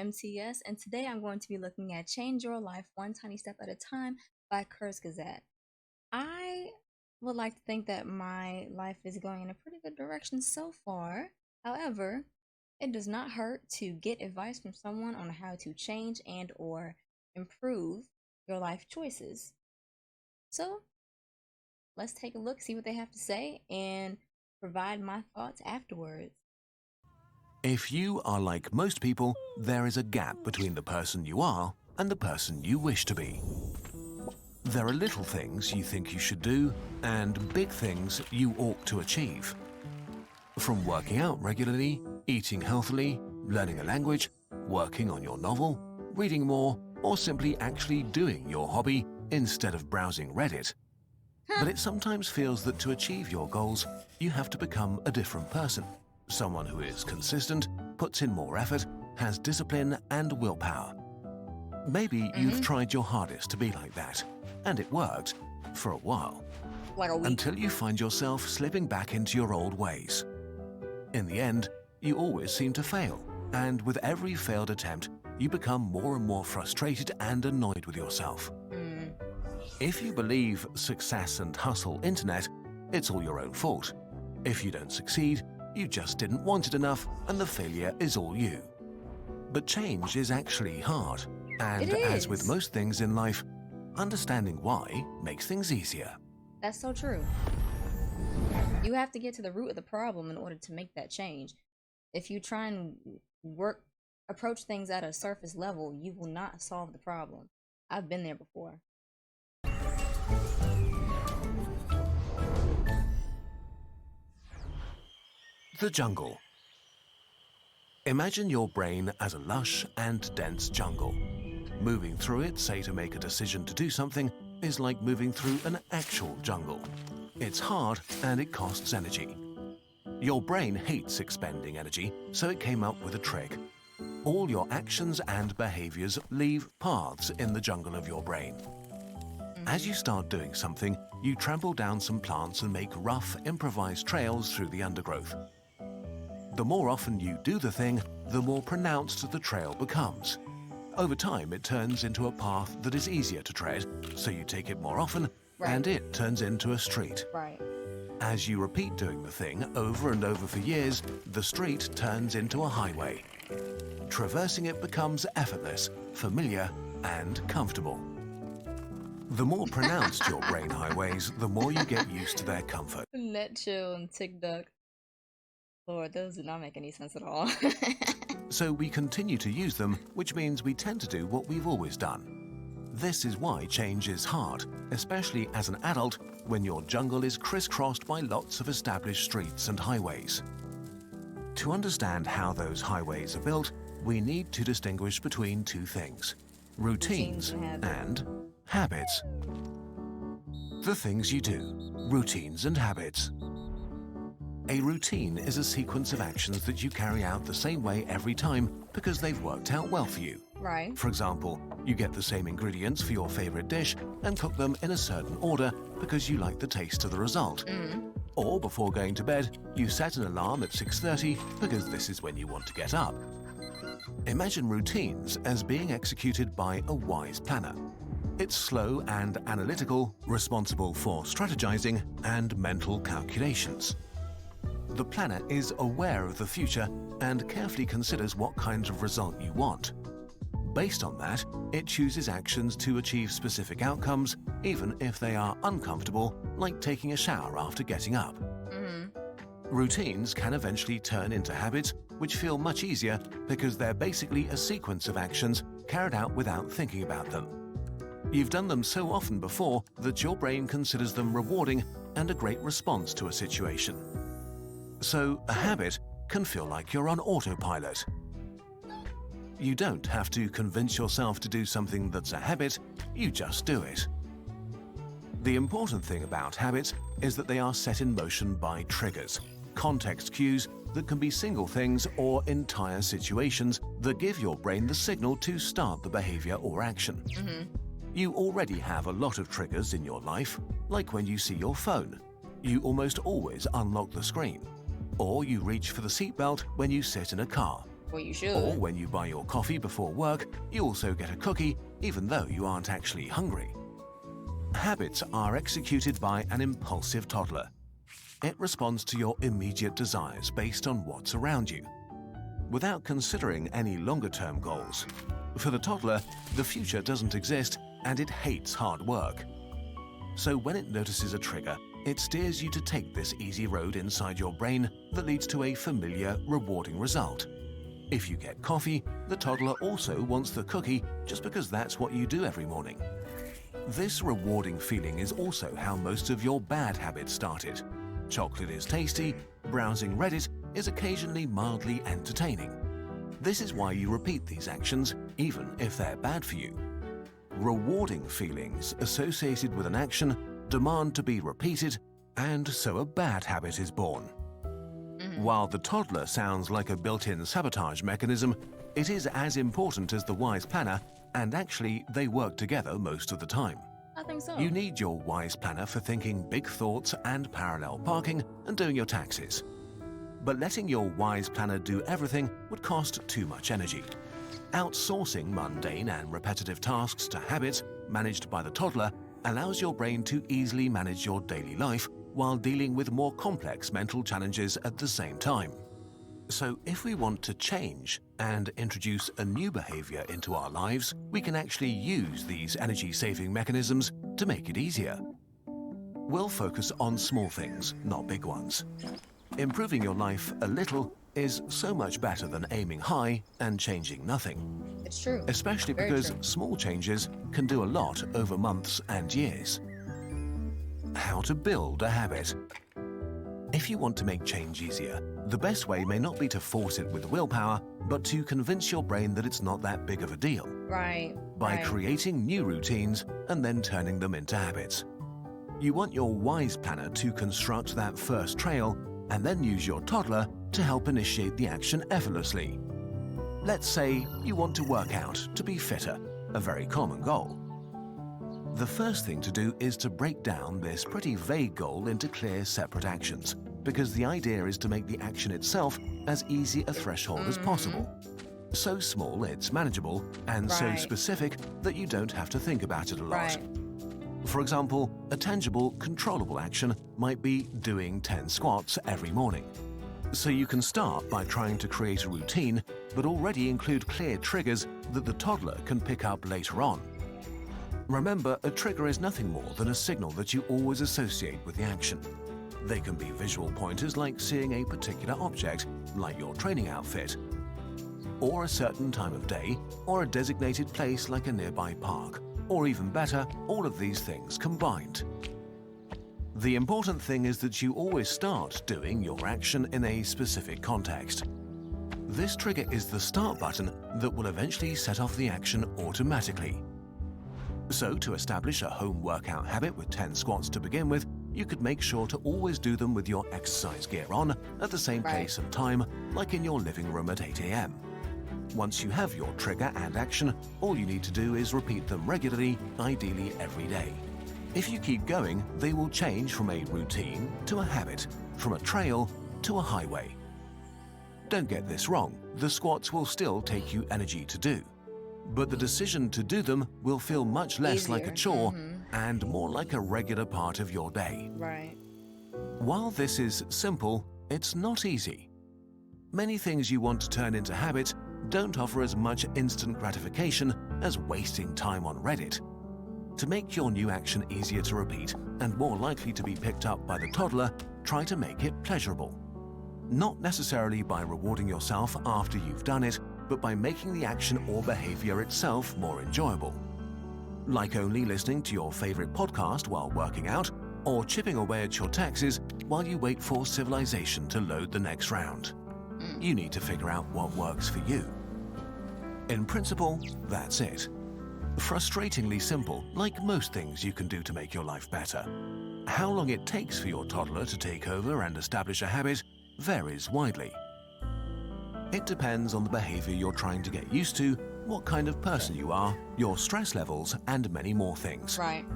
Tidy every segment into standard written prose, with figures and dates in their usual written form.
MTS, and today I'm going to be looking at Change Your Life One Tiny Step at a Time by Kurzgesagt. I would like to think that my life is going in a pretty good direction so far. However, it does not hurt to get advice from someone on how to change and or improve your life choices. So, let's take a look, see what they have to say, and provide my thoughts afterwards. If you are like most people, there is a gap between the person you are and the person you wish to be. There are little things you think you should do and big things you ought to achieve. From working out regularly, eating healthily, learning a language, working on your novel, reading more, or simply actually doing your hobby instead of browsing Reddit. But it sometimes feels that to achieve your goals, you have to become a different person. Someone who is consistent, puts in more effort, has discipline and willpower. Maybe you've tried your hardest to be like that, and it worked for a while. Like a week. Until you find yourself slipping back into your old ways. In the end, you always seem to fail, and with every failed attempt, you become more and more frustrated and annoyed with yourself. If you believe success and hustle internet, it's all your own fault. If you don't succeed, you just didn't want it enough and the failure is all you. But change is actually hard, and as with most things in life, understanding why makes things easier. That's so true. You have to get to the root of the problem in order to make that change. If you try and approach things at a surface level, you will not solve the problem. I've been there before. The jungle. Imagine your brain as a lush and dense jungle. Moving through it, say to make a decision to do something, is like moving through an actual jungle. It's hard and it costs energy. Your brain hates expending energy, so it came up with a trick. All your actions and behaviors leave paths in the jungle of your brain. As you start doing something, you trample down some plants and make rough, improvised trails through the undergrowth. The more often you do the thing, the more pronounced the trail becomes. Over time, it turns into a path that is easier to tread, so you take it more often, and it turns into a street. As you repeat doing the thing over and over for years, the street turns into a highway. Traversing it becomes effortless, familiar, and comfortable. The more pronounced your brain highways, the more you get used to their comfort. Net chill and tick duck. Lord, those do not make any sense at all. So we continue to use them, which means we tend to do what we've always done. This is why change is hard, especially as an adult when your jungle is crisscrossed by lots of established streets and highways. To understand how those highways are built, we need to distinguish between two things: routines and habits. The things you do, routines and habits. A routine is a sequence of actions that you carry out the same way every time because they've worked out well for you. For example, you get the same ingredients for your favorite dish and cook them in a certain order because you like the taste of the result. Or before going to bed, you set an alarm at 6:30 because this is when you want to get up. Imagine routines as being executed by a wise planner. It's slow and analytical, responsible for strategizing and mental calculations. The planner is aware of the future and carefully considers what kinds of result you want. Based on that, it chooses actions to achieve specific outcomes, even if they are uncomfortable, like taking a shower after getting up. Routines can eventually turn into habits, which feel much easier because they're basically a sequence of actions carried out without thinking about them. You've done them so often before that your brain considers them rewarding and a great response to a situation. So a habit can feel like you're on autopilot. You don't have to convince yourself to do something that's a habit, you just do it. The important thing about habits is that they are set in motion by triggers, context cues that can be single things or entire situations that give your brain the signal to start the behavior or action. You already have a lot of triggers in your life, like when you see your phone. You almost always unlock the screen. Or you reach for the seatbelt when you sit in a car. Well, you Or should. when you buy your coffee before work, you also get a cookie, even though you aren't actually hungry. Habits are executed by an impulsive toddler. It responds to your immediate desires based on what's around you, without considering any longer-term goals. For the toddler, the future doesn't exist and it hates hard work. So when it notices a trigger, it steers you to take this easy road inside your brain that leads to a familiar, rewarding result. If you get coffee, the toddler also wants the cookie just because that's what you do every morning. This rewarding feeling is also how most of your bad habits started. Chocolate is tasty, browsing Reddit is occasionally mildly entertaining. This is why you repeat these actions, even if they're bad for you. Rewarding feelings associated with an action demand to be repeated, and so a bad habit is born. While the toddler sounds like a built-in sabotage mechanism, it is as important as the wise planner, and actually they work together most of the time. I think so. You need your wise planner for thinking big thoughts and parallel parking and doing your taxes. But letting your wise planner do everything would cost too much energy. Outsourcing mundane and repetitive tasks to habits managed by the toddler allows your brain to easily manage your daily life while dealing with more complex mental challenges at the same time. So if we want to change and introduce a new behavior into our lives, we can actually use these energy-saving mechanisms to make it easier. We'll focus on small things, not big ones. Improving your life a little is so much better than aiming high and changing nothing, It's true. especially Very because true. small changes can do a lot over months and years. How to build a habit. If you want to make change easier, the best way may not be to force it with willpower, but to convince your brain that it's not that big of a deal Right. by right. creating new routines and then turning them into habits. You want your wise planner to construct that first trail and then use your toddler to help initiate the action effortlessly. Let's say you want to work out to be fitter, a very common goal. The first thing to do is to break down this pretty vague goal into clear, separate actions, because the idea is to make the action itself as easy a threshold as possible. So small it's manageable, and so Right. specific that you don't have to think about it a lot. Right. For example, a tangible, controllable action might be doing 10 squats every morning. So you can start by trying to create a routine, but already include clear triggers that the toddler can pick up later on. Remember, a trigger is nothing more than a signal that you always associate with the action. They can be visual pointers like seeing a particular object, like your training outfit, or a certain time of day, or a designated place like a nearby park, or even better, all of these things combined. The important thing is that you always start doing your action in a specific context. This trigger is the start button that will eventually set off the action automatically. So to establish a home workout habit with 10 squats to begin with, you could make sure to always do them with your exercise gear on at the same Right. place and time, like in your living room at 8 a.m. Once you have your trigger and action, all you need to do is repeat them regularly, ideally every day. If you keep going, they will change from a routine to a habit, from a trail to a highway. Don't get this wrong, the squats will still take you energy to do. But the decision to do them will feel much less like a Easier. chore and more like a regular part of your day. Right. While this is simple, it's not easy. Many things you want to turn into habits don't offer as much instant gratification as wasting time on Reddit. To make your new action easier to repeat and more likely to be picked up by the toddler, try to make it pleasurable. Not necessarily by rewarding yourself after you've done it, but by making the action or behavior itself more enjoyable. Like only listening to your favorite podcast while working out, or chipping away at your taxes while you wait for civilization to load the next round. You need to figure out what works for you. In principle, that's it. Frustratingly simple, like most things you can do to make your life better. How long it takes for your toddler to take over and establish a habit varies widely. It depends on the behavior you're trying to get used to, what kind of person you are, your stress levels, and many more things. Right.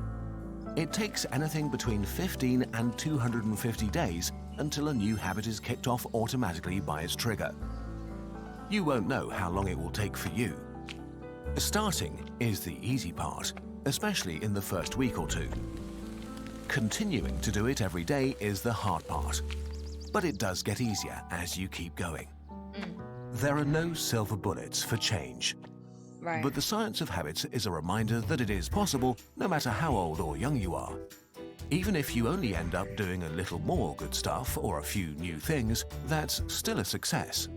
It takes anything between 15 and 250 days until a new habit is kicked off automatically by its trigger. you won't know how long it will take for you. Starting is the easy part, especially in the first week or two. Continuing to do it every day is the hard part, but it does get easier as you keep going. There are no silver bullets for change, Right. but the science of habits is a reminder that it is possible no matter how old or young you are. Even if you only end up doing a little more good stuff or a few new things, that's still a success.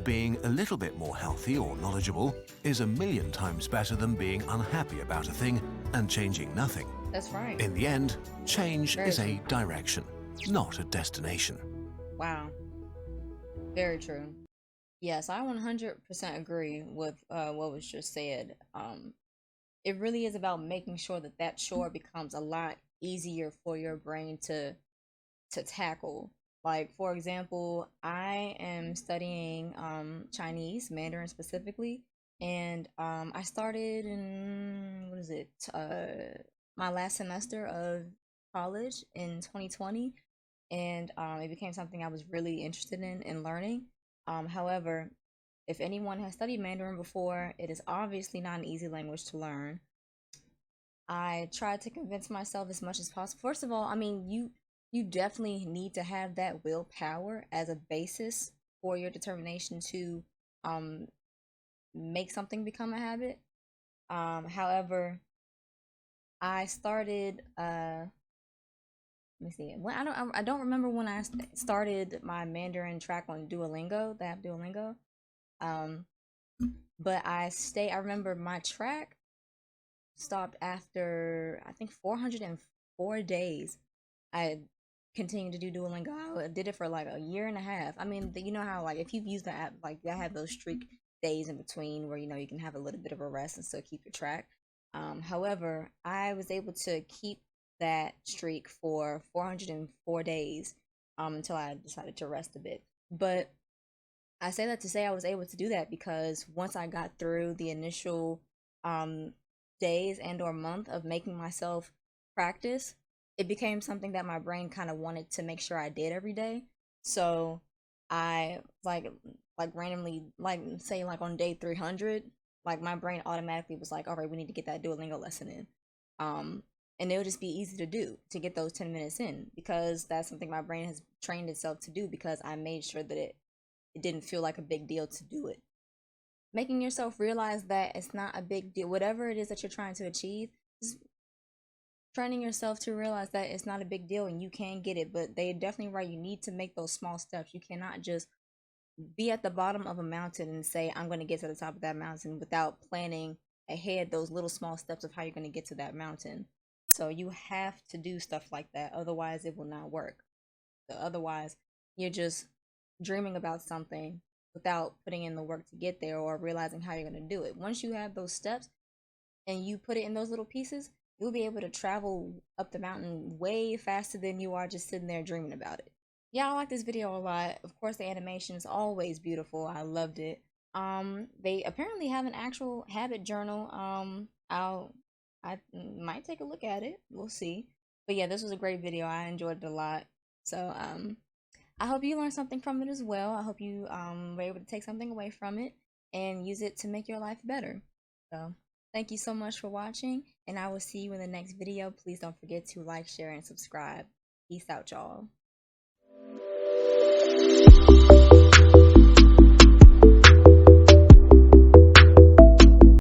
Being a little bit more healthy or knowledgeable is a million times better than being unhappy about a thing and changing nothing. That's right. In the end, change Very is true. a direction, not a destination. Wow. Very true. Yes, I 100% agree with what was just said. It really is about making sure that that chore becomes a lot easier for your brain to tackle. Like, for example, I am studying Chinese, Mandarin specifically, and I started in, what is it, my last semester of college in 2020, and it became something I was really interested in learning. However, if anyone has studied Mandarin before, it is obviously not an easy language to learn. I tried to convince myself as much as possible. First of all, I mean, you definitely need to have that willpower as a basis for your determination to um make something become a habit. However, I started let me see. When I don't remember when I started my Mandarin track on Duolingo, the app Duolingo. Um, but I remember my track stopped after I think 404 days. I continued to do Duolingo. I did it for like a year and a half. I mean, you know how like if you've used the app, like I have those streak days in between where you can have a little bit of a rest and still keep your track. However, I was able to keep that streak for 404 days until I decided to rest a bit. But I say that to say I was able to do that because once I got through the initial um, days and or month of making myself practice, it became something that my brain kind of wanted to make sure I did every day. So I like randomly like say like on day 300, like my brain automatically was like, all right, we need to get that Duolingo lesson in. Um, and it would just be easy to do to get those 10 minutes in because that's something my brain has trained itself to do because I made sure that it didn't feel like a big deal to do it. Making yourself realize that it's not a big deal, whatever it is that you're trying to achieve, just training yourself to realize that it's not a big deal and you can get it. But they're definitely right. You need to make those small steps. You cannot just be at the bottom of a mountain and say, I'm going to get to the top of that mountain without planning ahead those little small steps of how you're going to get to that mountain. So you have to do stuff like that. Otherwise, it will not work. Otherwise, you're just dreaming about something without putting in the work to get there or realizing how you're going to do it. Once you have those steps and you put it in those little pieces, you'll be able to travel up the mountain way faster than you are just sitting there dreaming about it. Yeah, I like this video a lot. Of course, the animation is always beautiful. I loved it. They apparently have an actual habit journal. I might take a look at it. We'll see. But yeah, this was a great video. I enjoyed it a lot. So I hope you learned something from it as well. I hope you were able to take something away from it and use it to make your life better. So thank you so much for watching, and I will see you in the next video. Please don't forget to like, share, and subscribe. Peace out, y'all.